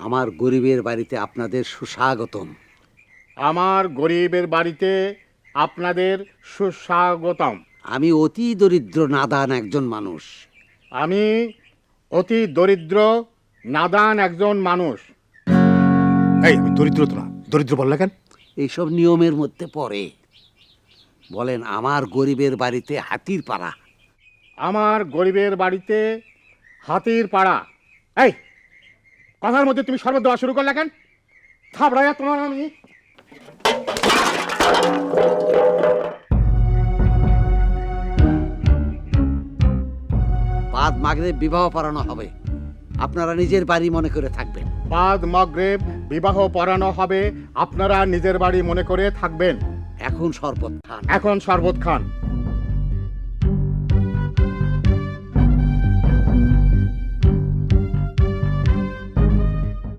আমার গরিবের বাড়িতে আপনাদের সুস্বাগতম। আমার গরিবের বাড়িতে আপনাদের সুস্বাগতম। আমি অতি দরিদ্র নাদান একজন মানুষ। আমি অতি দরিদ্র নাদান একজন মানুষ। এই আমি দরিদ্র তো না, দরিদ্র বললে কেন? এইসব নিয়মের মধ্যে পড়ে। বলেন আমার গরিবের বাড়িতে হাতির পাড়া। আমার গরিবের বাড়িতে হাতির পাড়া। এই কথার মধ্যে তুমি শরবত দেওয়া শুরু করলে কেন? থাবড়াইয়া তোমার আমি। বাদ মাগরিব বিবাহ পড়ানো হবে, আপনারা নিজের বাড়ি মনে করে থাকবেন। বাদ মাগরিব বিবাহ পড়ানো হবে, আপনারা নিজের বাড়ি মনে করে থাকবেন। এখন শরবত খান। এখন শরবত খান।